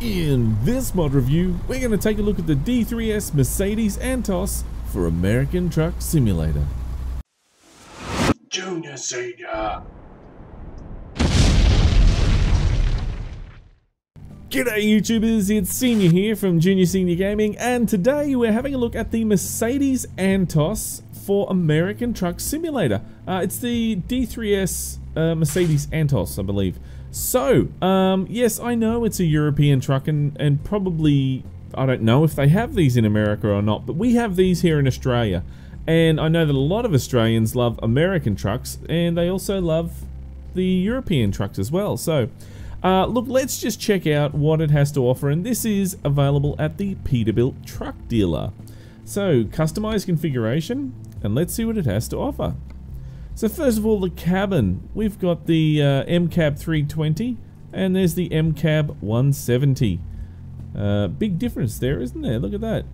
In this mod review, we're going to take a look at the D3S Mercedes Antos for American Truck Simulator. Junior, Senior. G'day YouTubers, it's Senior here from Junior Senior Gaming, and today we're having a look at the Mercedes Antos for American Truck Simulator. It's the D3S Mercedes Antos, I believe. So, yes, I know it's a European truck, and probably, I don't know if they have these in America or not, but we have these here in Australia. And I know that a lot of Australians love American trucks, and they also love the European trucks as well. So, look, let's just check out what it has to offer, and this is available at the Peterbilt truck dealer. So, customized configuration, and let's see what it has to offer. So first of all, the cabin. We've got the MCAB 320, and there's the MCAB 170. Big difference there, isn't there? Look at that.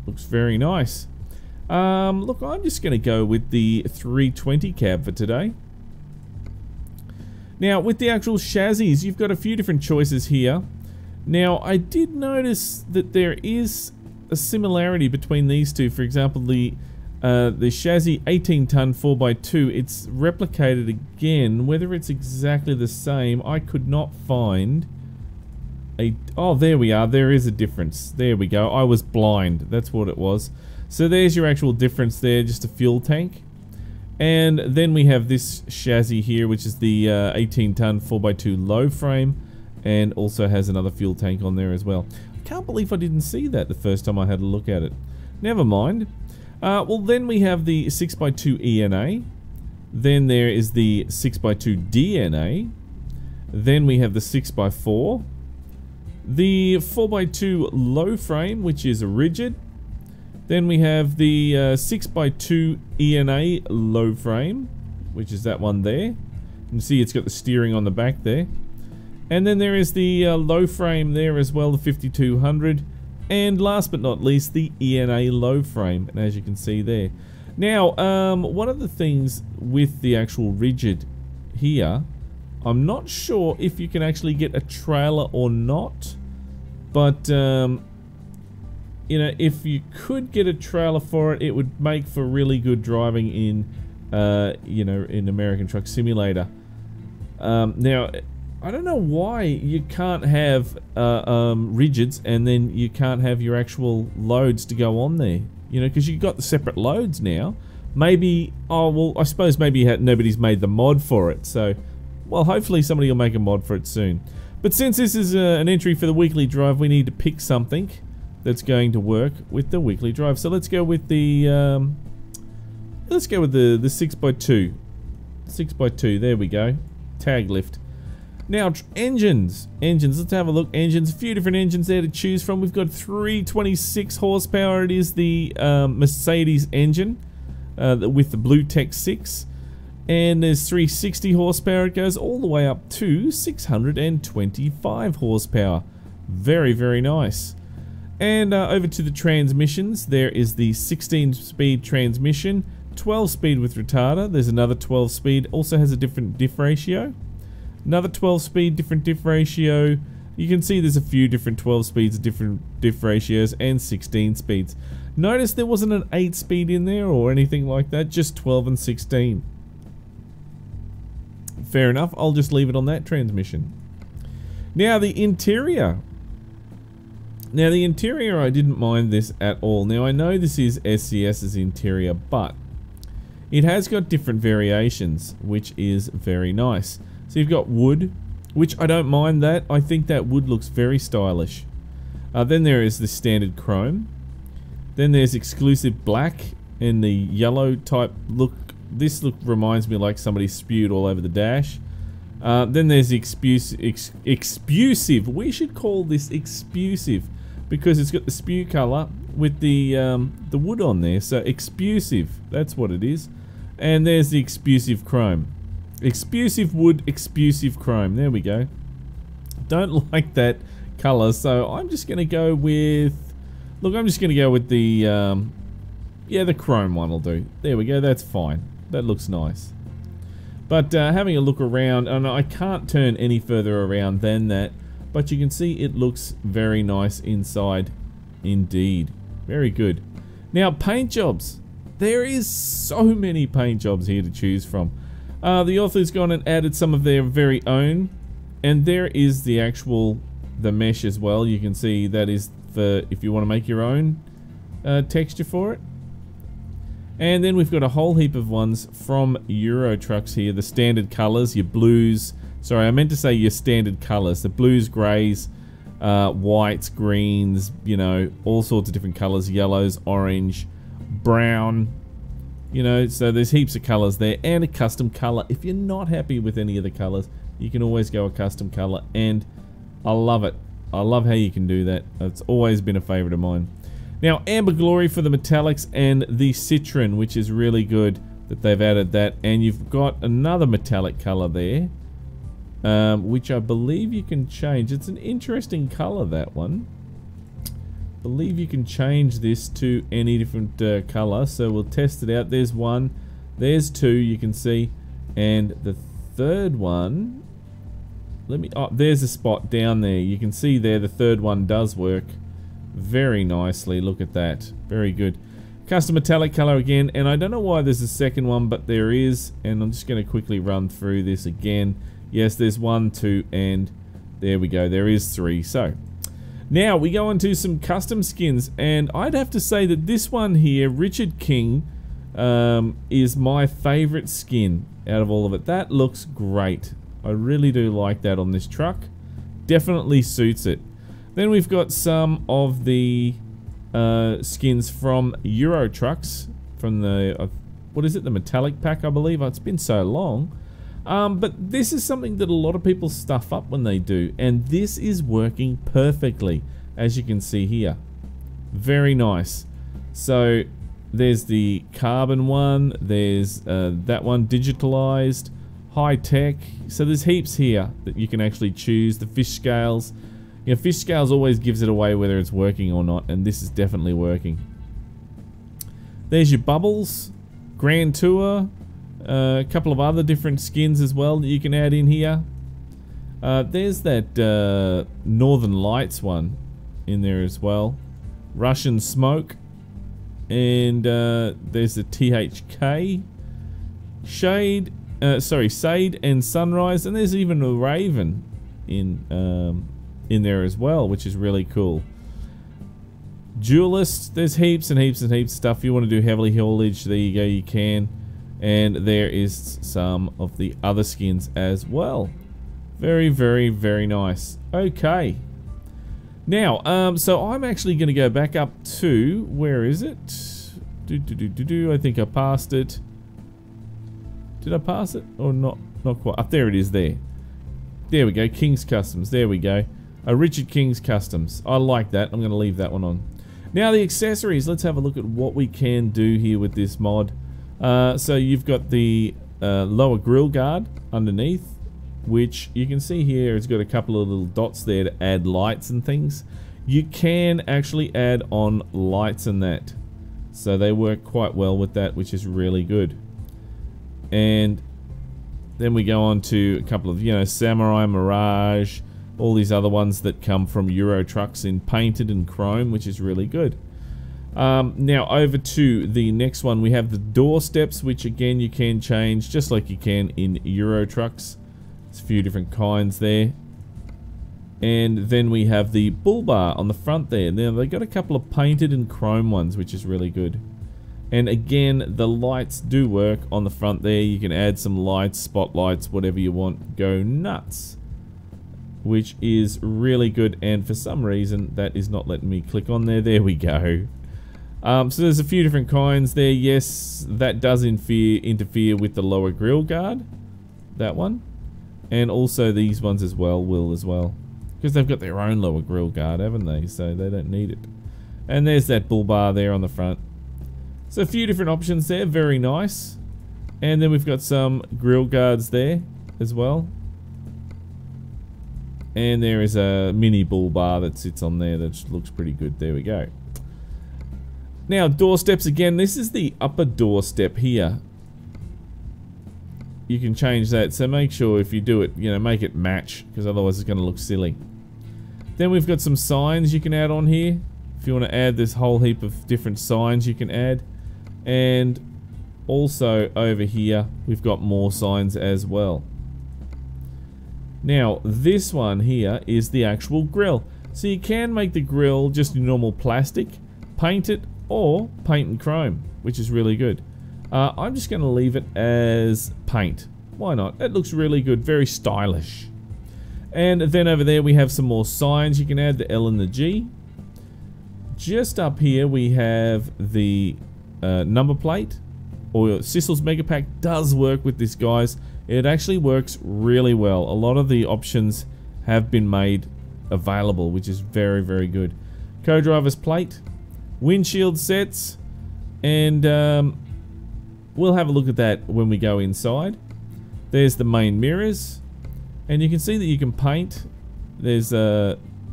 Looks very nice. Look, I'm just going to go with the 320 cab for today. Now, with the actual chassis, you've got a few different choices here. Now, I did notice that there is a similarity between these two. For example, the chassis 18-ton 4x2, it's replicated again. Whether it's exactly the same, I could not find a... Oh, there we are. There is a difference. There we go. I was blind. That's what it was. So there's your actual difference there, just a fuel tank. And then we have this chassis here, which is the 18-ton 4x2 low frame, and also has another fuel tank on there as well. I can't believe I didn't see that the first time I had a look at it. Never mind. Well, then we have the 6x2 ENA, then there is the 6x2 DNA, then we have the 6x4, the 4x2 low frame, which is rigid, then we have the 6x2 ENA low frame, which is that one there. You can see it's got the steering on the back there, and then there is the low frame there as well, the 5200. And last but not least, the ENA low frame, and as you can see there. Now, one of the things with the actual rigid here, I'm not sure if you can actually get a trailer or not, but, you know, if you could get a trailer for it, it would make for really good driving in, you know, in American Truck Simulator. Now, I don't know why you can't have rigids and then you can't have your actual loads to go on there. You know, because you've got the separate loads now. Maybe, oh, well, I suppose maybe nobody's made the mod for it. So, well, hopefully somebody will make a mod for it soon. But since this is an entry for the weekly drive, we need to pick something that's going to work with the weekly drive. So let's go with the, the 6x2. 6x2, there we go. Tag lift. Now, engines, let's have a look. Engines, a few different engines there to choose from. We've got 326 horsepower. It is the Mercedes engine with the Blue Tech 6. And there's 360 horsepower. It goes all the way up to 625 horsepower. Very, very nice. And over to the transmissions. There is the 16-speed transmission, 12-speed with retarder. There's another 12-speed. Also has a different diff ratio. Another 12-speed, different diff ratio. You can see there's a few different 12 speeds, different diff ratios, and 16 speeds. Notice there wasn't an 8-speed in there or anything like that, just 12 and 16. Fair enough, I'll just leave it on that transmission. Now the interior. Now the interior, I didn't mind this at all. Now I know this is SCS's interior, but it has got different variations, which is very nice. So you've got wood, which I don't mind that. I think that wood looks very stylish. Then there is the standard chrome. Then there's exclusive black and the yellow type look. This look reminds me like somebody spewed all over the dash. Then there's the explosive. We should call this explosive because it's got the spew color with the wood on there. So explosive, that's what it is. And there's the explosive chrome. Explosive wood, explosive chrome. There we go. Don't like that color, so I'm just going to go with... Look, I'm just going to go with the... yeah, the chrome one will do. There we go, that's fine. That looks nice. But having a look around, and I can't turn any further around than that, but you can see it looks very nice inside indeed. Very good. Now, paint jobs. There is so many paint jobs here to choose from. The author's gone and added some of their very own, and there is the mesh as well. You can see that is for if you want to make your own texture for it. And then we've got a whole heap of ones from Euro Trucks here. The standard colors, your blues. Sorry, I meant to say your standard colors. The blues, grays, whites, greens, you know, all sorts of different colors. Yellows, orange, brown. You know, so there's heaps of colors there. And a custom color. If you're not happy with any of the colors, you can always go a custom color. And I love it. I love how you can do that. It's always been a favorite of mine. Now, Amber Glory for the metallics and the Citron, which is really good that they've added that. And you've got another metallic color there, which I believe you can change. It's an interesting color, that one. I believe you can change this to any different color. So we'll test it out. There's one. There's two, you can see. And the third one, there's a spot down there. You can see there the third one does work very nicely. Look at that. Very good. Custom metallic color again, and I don't know why there's a second one, but there is, and I'm just going to quickly run through this again. Yes, there's 1, 2, and there we go. There is 3. So now we go into some custom skins, and I'd have to say that this one here, Richard King, is my favorite skin out of all of it. That looks great. I really do like that on this truck. Definitely suits it. Then we've got some of the skins from Euro Trucks, from the, what is it, the metallic pack, I believe. It's been so long. But this is something that a lot of people stuff up when they do, and this is working perfectly, as you can see here. Very nice. So there's the carbon one, there's that one, digitalized, high tech. So there's heaps here that you can actually choose. The fish scales. You know, fish scales always gives it away whether it's working or not, and this is definitely working. There's your bubbles, Grand Tour, a couple of other different skins as well that you can add in here. There's that Northern Lights one in there as well. Russian Smoke, and there's the THK, Shade, Sade and Sunrise, and there's even a Raven in there as well, which is really cool. Duelist, there's heaps and heaps and heaps of stuff. If you want to do heavily haulage, there you go, you can. And there is some of the other skins as well. Very, very, very nice. Okay. Now, so I'm actually going to go back up to, where is it? I think I passed it. Did I pass it? Or not? Not quite. Up there it is there. There we go, King's Customs. There we go. Richard King's Customs. I like that. I'm going to leave that one on. Now the accessories. Let's have a look at what we can do here with this mod. So you've got the lower grill guard underneath, which you can see here. It's got a couple of little dots there to add lights and things. You can actually add on lights and that. So they work quite well with that, which is really good. And then we go on to a couple of, you know, Samurai, Mirage, all these other ones that come from Euro Trucks in painted and chrome, which is really good. Now over to the next one, we have the Doorsteps, which again you can change just like you can in Euro Trucks. There's a few different kinds there. And then we have the bull bar on the front there. Now they got a couple of painted and chrome ones, which is really good. And again, the lights do work on the front there. You can add some lights, spotlights, whatever you want. Go nuts. Which is really good, and for some reason that is not letting me click on there. There we go. So there's a few different kinds there. Yes, that does interfere with the lower grill guard, that one, and also these ones as well will as well, because they've got their own lower grill guard, haven't they? So they don't need it. And there's that bull bar there on the front. So a few different options there, very nice. And then we've got some grill guards there as well. And there is a mini bull bar that sits on there that looks pretty good. There we go. Now, doorsteps again. This is the upper doorstep here. You can change that. So make sure if you do it, you know, make it match, because otherwise it's going to look silly. Then we've got some signs you can add on here. If you want to add this whole heap of different signs you can add. And also over here we've got more signs as well. Now this one here is the actual grill. So you can make the grill just in normal plastic, paint it, or paint and chrome, which is really good. I'm just going to leave it as paint. Why not? It looks really good, very stylish. And then over there we have some more signs you can add, the L and the G. Just up here we have the number plate, or Sissel's Mega Pack does work with this, guys. It actually works really well. A lot of the options have been made available, which is very, very good. Co-driver's plate, windshield sets, and we'll have a look at that when we go inside. There's the main mirrors, and you can see that you can paint. There's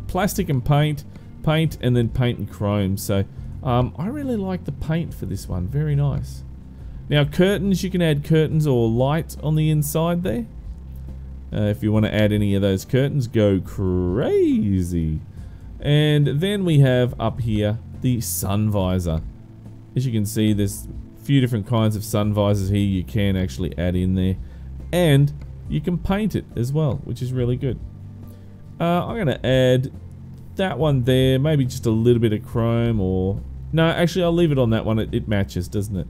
plastic and paint, and then paint and chrome. So I really like the paint for this one, very nice. Now curtains, you can add curtains or light on the inside there. If you want to add any of those curtains, go crazy. And then we have up here the sun visor. As you can see, there's a few different kinds of sun visors here you can actually add in there. And you can paint it as well, which is really good. I'm going to add that one there, maybe just a little bit of chrome, or... No, actually I'll leave it on that one, it matches, doesn't it?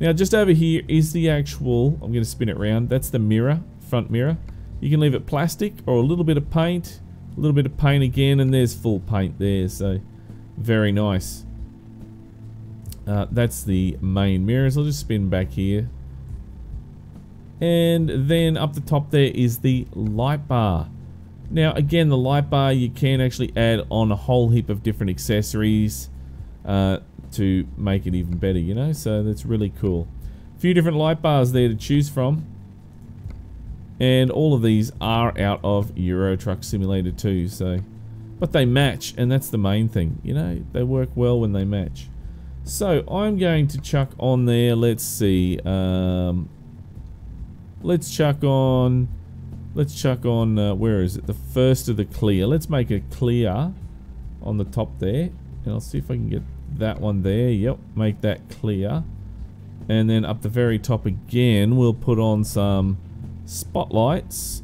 Now just over here is the actual... I'm going to spin it around, that's the mirror, front mirror. You can leave it plastic or a little bit of paint, a little bit of paint again, and there's full paint there, so very nice. That's the main mirrors. I'll just spin back here. And then up the top there is the light bar. Now again, the light bar you can actually add on a whole heap of different accessories to make it even better, you know, so that's really cool. A few different light bars there to choose from. And all of these are out of Euro Truck Simulator 2, so... But they match, and that's the main thing, you know? They work well when they match. So, I'm going to chuck on there, let's see... let's chuck on, where is it? The first of the clear. Let's make a clear on the top there. And I'll see if I can get that one there. Yep, make that clear. And then up the very top again, we'll put on some... spotlights.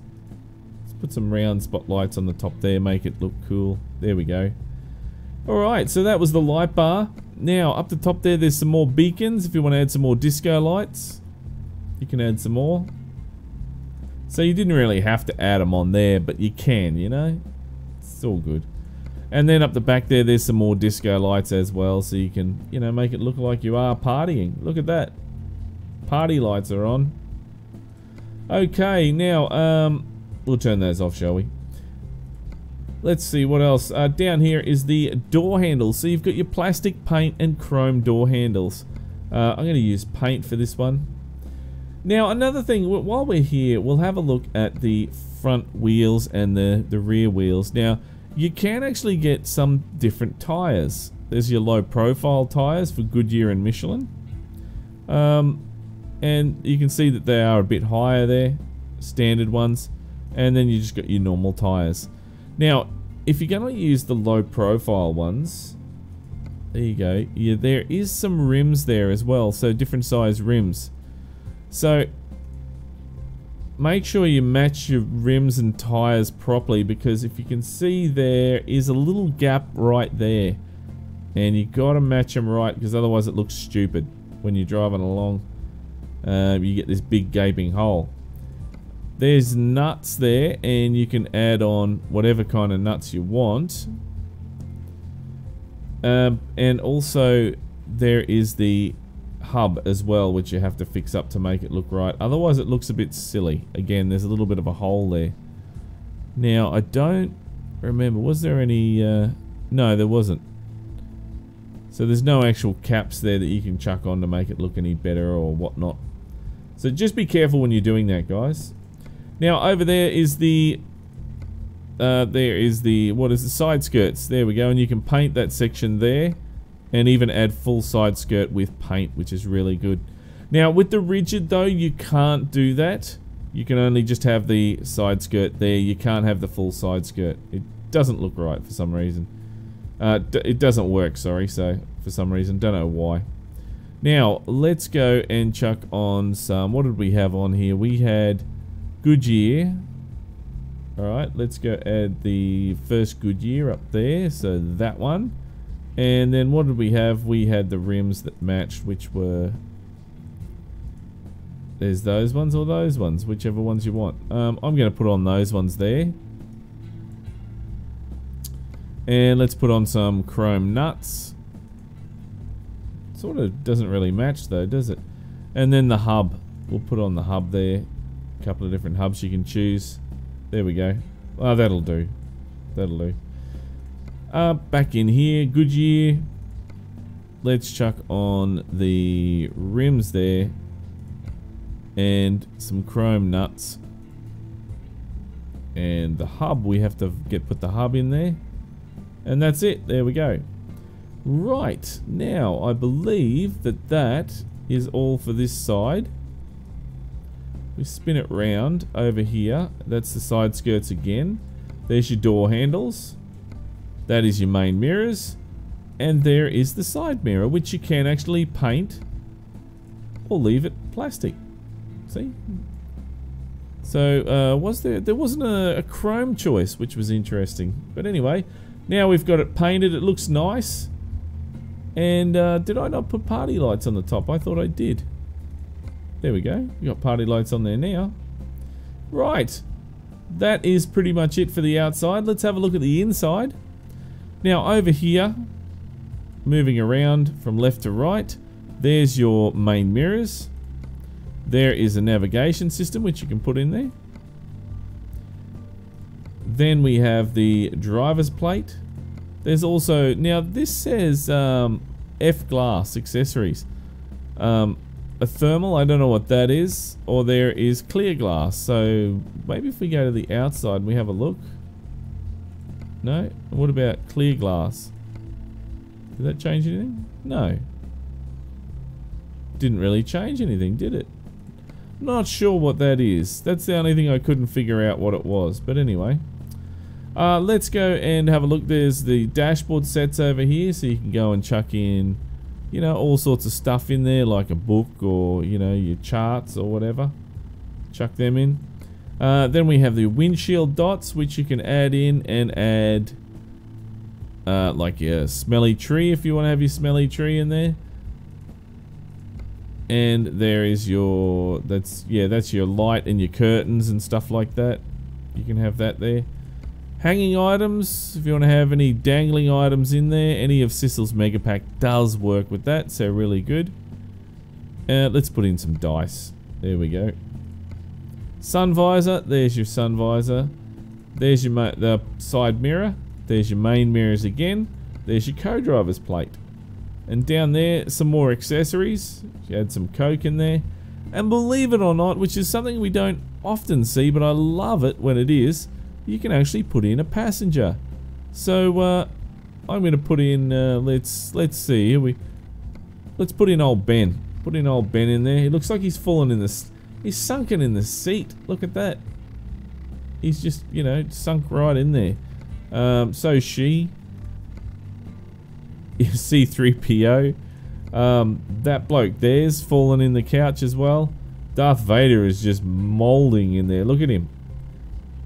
Let's put some round spotlights on the top there, make it look cool. There we go. Alright, so that was the light bar. Now up the top there's some more beacons. If you want to add some more disco lights, you can add some more. So you didn't really have to add them on there, but you can, you know. It's all good. And then up the back there's some more disco lights as well, so you can, you know, make it look like you are partying. Look at that. Party lights are on. Okay, now, we'll turn those off, shall we? Let's see, what else? Down here is the door handles. So you've got your plastic, paint, and chrome door handles. I'm going to use paint for this one. Now, another thing, while we're here, we'll have a look at the front wheels and the rear wheels. Now, you can actually get some different tires. There's your low profile tires for Goodyear and Michelin. And you can see that they are a bit higher there, standard ones, and then you just got your normal tires. Now, if you're going to use the low profile ones, there you go, yeah, there is some rims there as well, so different size rims. So make sure you match your rims and tires properly, because if you can see, there is a little gap right there, and you got to match them right, because otherwise it looks stupid when you're driving along. You get this big gaping hole. There's nuts there, and you can add on whatever kind of nuts you want. And also there is the hub as well, which you have to fix up to make it look right. Otherwise it looks a bit silly. Again, there's a little bit of a hole there. Now, I don't remember, was there any... no, there wasn't. So there's no actual caps there that you can chuck on to make it look any better or whatnot. So just be careful when you're doing that, guys. Now over there is the what is the side skirts. There we go, and you can paint that section there, and even add full side skirt with paint, which is really good. Now with the rigid though, you can't do that. You can only just have the side skirt there. You can't have the full side skirt. doesn't look right for some reason. It doesn't work, sorry, so for some reason, don't know why. Now, let's go and chuck on some, what did we have on here? We had Goodyear. Alright, let's go add the first Goodyear up there, so that one. And then what did we have? We had the rims that matched, which were... There's those ones or those ones, whichever ones you want. I'm going to put on those ones there. And let's put on some chrome nuts. Sort of doesn't really match though, does it? And then the hub. We'll put on the hub there. A couple of different hubs you can choose. There we go. Oh, that'll do. That'll do. Back in here, Goodyear. Let's chuck on the rims there. And some chrome nuts. And the hub, we have to put the hub in there. And that's it. There we go. Right. Now, I believe that is all for this side. We spin it round over here. That's the side skirts again. There's your door handles. That is your main mirrors. And there is the side mirror, which you can actually paint or leave it plastic. See? So, there wasn't a chrome choice, which was interesting. But anyway, now we've got it painted. It looks nice. And did I not put party lights on the top? I thought I did. There we go. We got party lights on there now. Right. That is pretty much it for the outside. Let's have a look at the inside. Now over here, moving around from left to right, there's your main mirrors. There is a navigation system which you can put in there. Then we have the driver's plate. There's also, now this says F glass accessories. A thermal, I don't know what that is. Or there is clear glass. So maybe if we go to the outside and we have a look. No? What about clear glass? Did that change anything? No. Didn't really change anything, did it? Not sure what that is. That's the only thing I couldn't figure out what it was. But anyway. Let's go and have a look. There's the dashboard sets over here. So you can go and chuck in, you know, all sorts of stuff in there. Like a book or, you know, your charts or whatever. Chuck them in. Then we have the windshield dots, which you can add in and add like a smelly tree if you want to have your smelly tree in there. And there is your, that's your light and your curtains and stuff like that. You can have that there. Hanging items, if you want to have any dangling items in there, any of Sissel's Mega Pack does work with that, so really good. Let's put in some dice. There we go. Sun visor, there's your sun visor. There's your the side mirror. There's your main mirrors again. There's your co-driver's plate. And down there, some more accessories. You add some Coke in there. And believe it or not, which is something we don't often see, but I love it when it is, you can actually put in a passenger. So I'm going to put in, let's see, let's put in old Ben. Put in old Ben in there. He looks like he's fallen in this, he's sunken in the seat. Look at that. He's just, you know, sunk right in there. So she, C-3PO, that bloke there's fallen in the couch as well. Darth Vader is just molding in there. Look at him.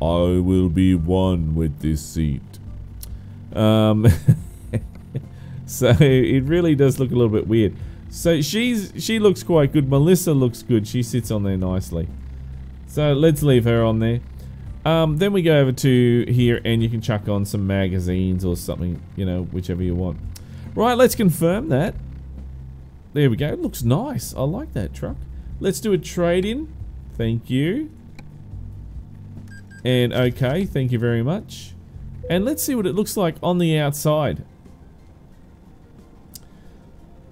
I will be one with this seat. So it really does look a little bit weird. So she looks quite good. Melissa looks good. She sits on there nicely. So let's leave her on there. Then we go over to here and you can chuck on some magazines or something, you know, whichever you want. Right, let's confirm that. There we go. It looks nice. I like that truck. Let's do a trade-in. Thank you. And okay, thank you very much. And let's see what it looks like on the outside.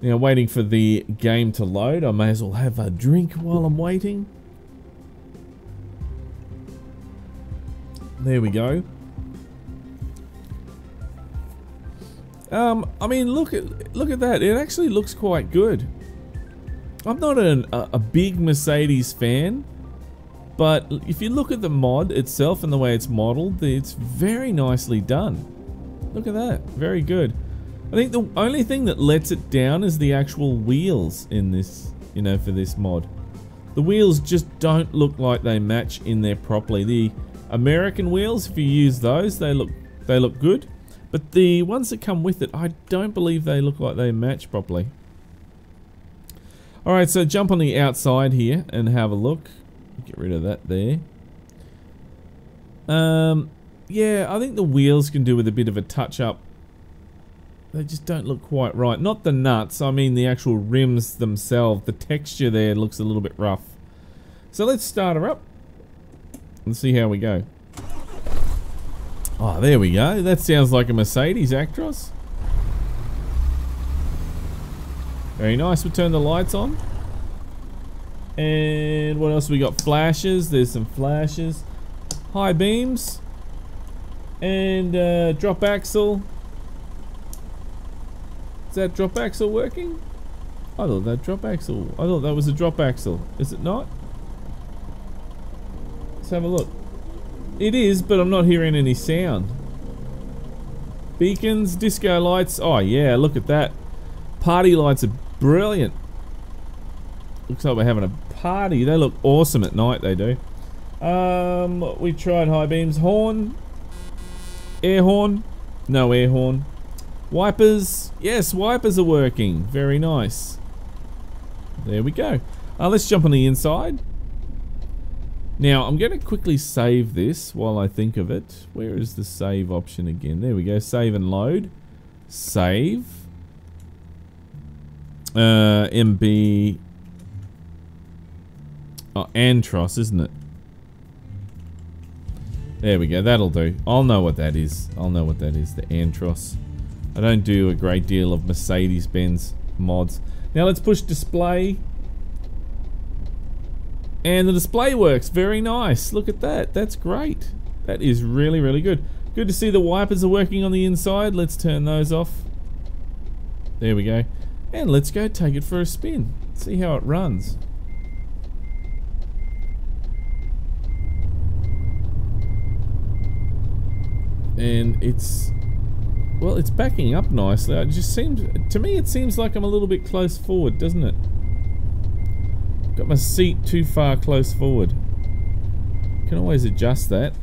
Now, waiting for the game to load. I may as well have a drink while I'm waiting. There we go. I mean, look at that. It actually looks quite good. I'm not a big Mercedes fan, But if you look at the mod itself and the way it's modeled, it's very nicely done. Look at that, very good. I think the only thing that lets it down is the actual wheels in this, you know, for this mod. The wheels just don't look like they match in there properly. The American wheels, if you use those, they look good. But the ones that come with it, I don't believe they look like they match properly. Alright, so jump on the outside here and have a look. Get rid of that there. Yeah, I think the wheels can do with a bit of a touch-up. They just don't look quite right. Not the nuts, I mean the actual rims themselves. The texture there looks a little bit rough. So let's start her up and see how we go. Oh, there we go. That sounds like a Mercedes Actros. Very nice. We'll turn the lights on. And what else we got? Flashes. There's some flashes. High beams. And drop axle. Is that drop axle working? I thought that was a drop axle. Is it not? Let's have a look. It is, but I'm not hearing any sound. Beacons, disco lights. Oh yeah, look at that. Party lights are brilliant. Looks like we're having a party. They look awesome at night, they do. We tried high beams. Horn. Air horn. No air horn. Wipers. Yes, wipers are working. Very nice. There we go. Let's jump on the inside. Now, I'm going to quickly save this while I think of it. Where is the save option again? There we go. Save and load. Save. MB. Oh, Antos, isn't it? There we go. That'll do. I'll know what that is. The Antos. I don't do a great deal of Mercedes-Benz mods. Now let's push display. And the display works. Very nice. Look at that. That's great. That is really, really good. Good to see the wipers are working on the inside. Let's turn those off. There we go. And let's go take it for a spin. See how it runs. And it's... well, it's backing up nicely. It just seems... to me it seems like I'm a little bit close forward, doesn't it? Got my seat too far close forward. Can always adjust that.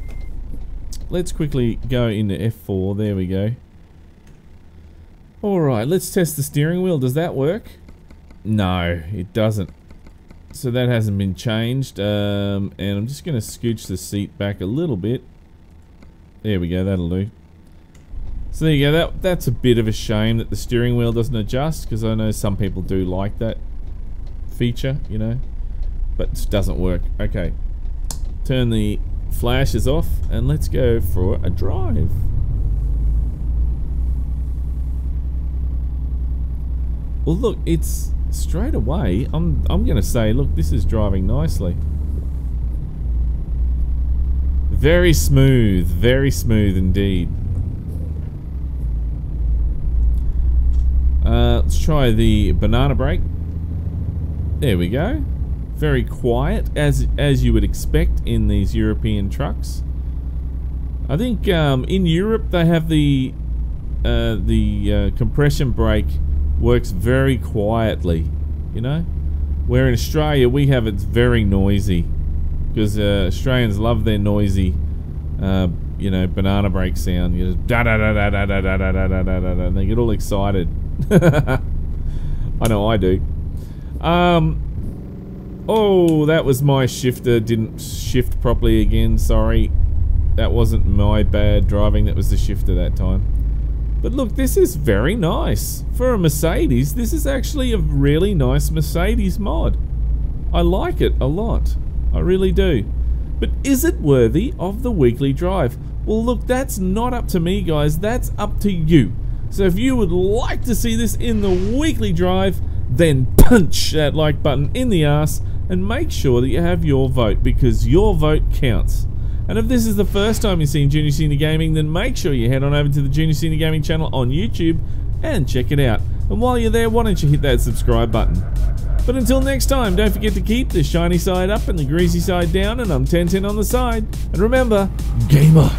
Let's quickly go into F4. There we go. Alright, let's test the steering wheel. Does that work? No, it doesn't. So that hasn't been changed. And I'm just going to scooch the seat back a little bit. There we go, that'll do. So there you go. That's a bit of a shame that the steering wheel doesn't adjust, because I know some people do like that feature, you know, but it doesn't work. Okay, turn the flashes off and let's go for a drive. Well, look, it's straight away. I'm gonna say, look, this is driving nicely. Very smooth indeed. Let's try the banana brake. There we go. Very quiet, as you would expect in these European trucks. I think in Europe they have the compression brake works very quietly, you know. Where in Australia we have it's very noisy, because Australians love their noisy, you know, banana brake sound. You just da da da da da da da da da da da, and they get all excited. I know I do. Oh, that was my shifter. Didn't shift properly again. Sorry. That wasn't my bad driving. That was the shifter that time. But look, this is very nice. For a Mercedes, this is actually a really nice Mercedes mod. I like it a lot. I really do. But is it worthy of the weekly drive? Well, look, that's not up to me, guys. That's up to you. So if you would like to see this in the weekly drive, then punch that like button in the arse and make sure that you have your vote, because your vote counts. And if this is the first time you've seen Junior Senior Gaming, then make sure you head on over to the Junior Senior Gaming channel on YouTube and check it out. And while you're there, why don't you hit that subscribe button? But until next time, don't forget to keep the shiny side up and the greasy side down, and I'm 1010 on the side. And remember, gamer.